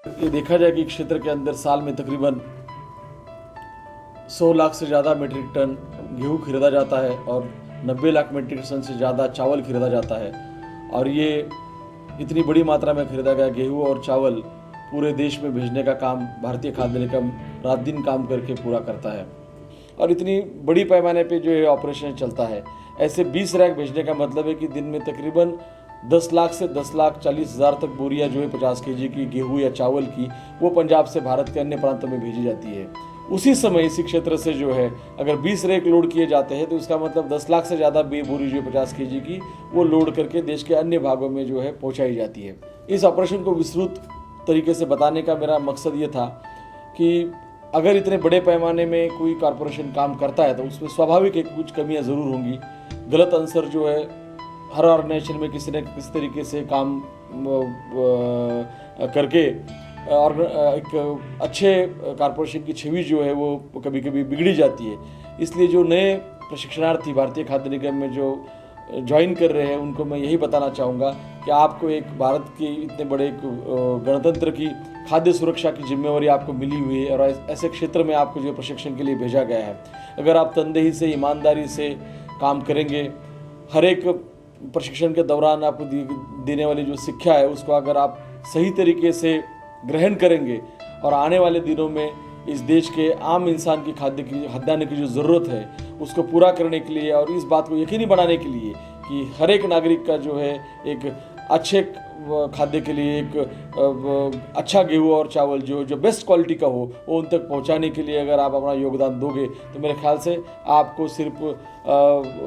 ये देखा जाए कि क्षेत्र के अंदर साल में तकरीबन 100 लाख से ज़्यादा मीट्रिक टन गेहूँ खरीदा जाता है और 90 लाख मीट्रिक टन से ज़्यादा चावल खरीदा जाता है। और ये इतनी बड़ी मात्रा में खरीदा गया गेहूँ और चावल पूरे देश में भेजने का काम भारतीय खाद्य निगम रात दिन काम करके पूरा करता है। और इतनी बड़ी पैमाने पे जो ये ऑपरेशन चलता है, ऐसे 20 रैक भेजने का मतलब है कि दिन में तकरीबन 10 लाख से 10,40,000 तक बोरियां जो है 50 केजी की गेहूँ या चावल की वो पंजाब से भारत के अन्य प्रांतों में भेजी जाती है। उसी समय इसी क्षेत्र से जो है अगर 20 रैक लोड किए जाते हैं तो इसका मतलब 10 लाख से ज़्यादा बोरी जो 50 केजी की वो लोड करके देश के अन्य भागों में जो है पहुँचाई जाती है। इस ऑपरेशन को विस्तृत तरीके से बताने का मेरा मकसद ये था कि अगर इतने बड़े पैमाने में कोई कॉरपोरेशन काम करता है तो उसमें स्वाभाविक है कुछ कमियां ज़रूर होंगी। गलत आंसर जो है हर ऑर्गेनाइजेशन में किसी न किसी तरीके से काम करके और एक अच्छे कॉरपोरेशन की छवि जो है वो कभी कभी बिगड़ी जाती है। इसलिए जो नए प्रशिक्षणार्थी भारतीय खाद्य निगम में जो ज्वाइन कर रहे हैं उनको मैं यही बताना चाहूँगा कि आपको एक भारत के इतने बड़े गणतंत्र की खाद्य सुरक्षा की जिम्मेवारी आपको मिली हुई है और ऐसे क्षेत्र में आपको जो प्रशिक्षण के लिए भेजा गया है। अगर आप तनदेही से ईमानदारी से काम करेंगे, हर एक प्रशिक्षण के दौरान आपको देने वाली जो शिक्षा है उसको अगर आप सही तरीके से ग्रहण करेंगे और आने वाले दिनों में इस देश के आम इंसान की खाद्यान्न की जो ज़रूरत है उसको पूरा करने के लिए और इस बात को यकीनी बनाने के लिए कि हर एक नागरिक का जो है एक अच्छे खाद्य के लिए एक अच्छा गेहूँ और चावल जो बेस्ट क्वालिटी का हो वो उन तक पहुंचाने के लिए अगर आप अपना योगदान दोगे तो मेरे ख्याल से आपको सिर्फ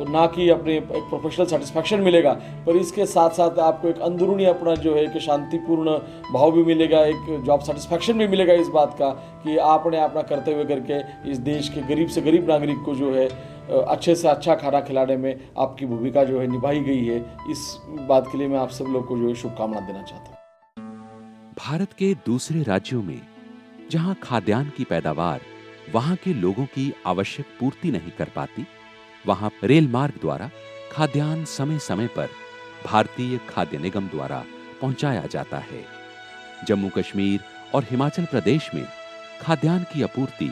ना कि अपने एक प्रोफेशनल सेटिस्फैक्शन मिलेगा पर इसके साथ साथ आपको एक अंदरूनी अपना जो है कि शांतिपूर्ण भाव भी मिलेगा, एक जॉब सेटिस्फैक्शन भी मिलेगा इस बात का कि आपने अपना कर्तव्य करके इस देश के गरीब से गरीब नागरिक को जो है अच्छे से अच्छा खाना खिलाने में आपकी भूमिका जो है निभाई गई है। इस बात के लिए मैं आप सब लोग को जो है शुभकामना देना चाहता हूँ। भारत के दूसरे राज्यों में जहां खाद्यान्न की पैदावार वहां के लोगों की आवश्यक पूर्ति नहीं कर पाती, वहां रेल मार्ग द्वारा खाद्यान्न समय समय पर भारतीय खाद्य निगम द्वारा पहुंचाया जाता है। जम्मू कश्मीर और हिमाचल प्रदेश में खाद्यान्न की आपूर्ति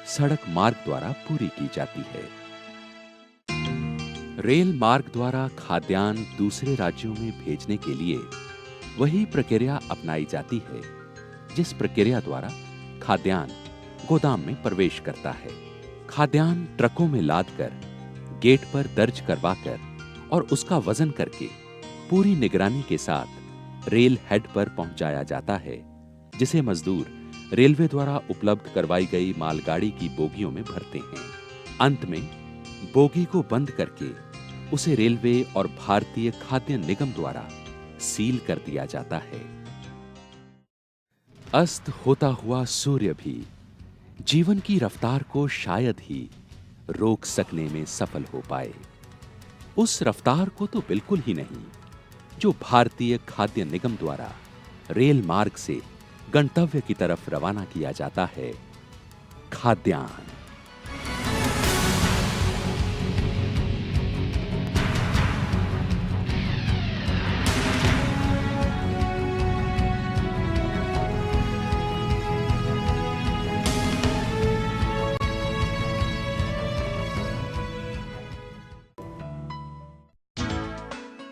सड़क मार्ग द्वारा पूरी की जाती है। रेल मार्ग द्वारा खाद्यान्न दूसरे राज्यों में भेजने के लिए वही प्रक्रिया अपनाई जाती है जिस प्रक्रिया द्वारा खाद्यान्न गोदाम में प्रवेश करता है। खाद्यान्न ट्रकों में लादकर गेट पर दर्ज करवाकर और उसका वजन करके पूरी निगरानी के साथ रेल हेड पर पहुंचाया जाता है, जिसे मजदूर रेलवे द्वारा उपलब्ध करवाई गई मालगाड़ी की बोगियों में भरते हैं। अंत में बोगी को बंद करके उसे रेलवे और भारतीय खाद्य निगम द्वारा सील कर दिया जाता है। अस्त होता हुआ सूर्य भी जीवन की रफ्तार को शायद ही रोक सकने में सफल हो पाए। उस रफ्तार को तो बिल्कुल ही नहीं जो भारतीय खाद्य निगम द्वारा रेल मार्ग से गंतव्य की तरफ रवाना किया जाता है, खाद्यान्न।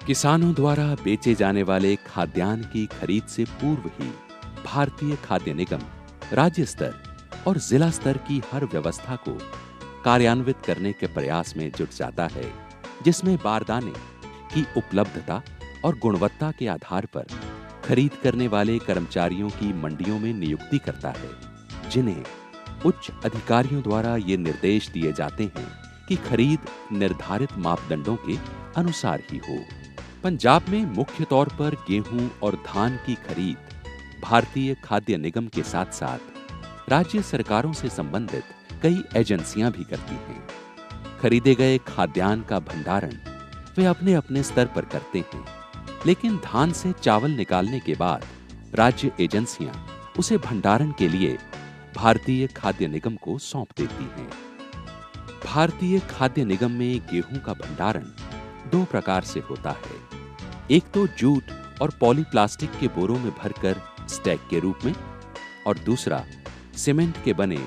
किसानों द्वारा बेचे जाने वाले खाद्यान्न की खरीद से पूर्व ही भारतीय खाद्य निगम राज्य स्तर और जिला स्तर की हर व्यवस्था को कार्यान्वित करने के प्रयास में जुट जाता है, जिसमें बारदाने की उपलब्धता और गुणवत्ता के आधार पर खरीद करने वाले कर्मचारियों की मंडियों में नियुक्ति करता है, जिन्हें उच्च अधिकारियों द्वारा ये निर्देश दिए जाते हैं कि खरीद निर्धारित मापदंडों के अनुसार ही हो। पंजाब में मुख्य तौर पर गेहूं और धान की खरीद भारतीय खाद्य निगम के साथ साथ राज्य सरकारों से संबंधित कई एजेंसियां भी करती हैं। खरीदे गए खाद्यान्न का भंडारण वे अपने अपने स्तर पर करते हैं, लेकिन धान से चावल निकालने के बाद राज्य एजेंसियां उसे भंडारण के लिए भारतीय खाद्य निगम को सौंप देती हैं। भारतीय खाद्य निगम में गेहूं का भंडारण दो प्रकार से होता है। एक तो जूट और पॉलीप्लास्टिक के बोरों में भरकर स्टैक के रूप में, और दूसरा सीमेंट के बने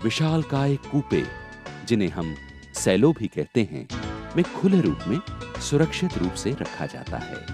विशालकाय कूपे, जिन्हें हम सैलो भी कहते हैं, में खुले रूप में सुरक्षित रूप से रखा जाता है।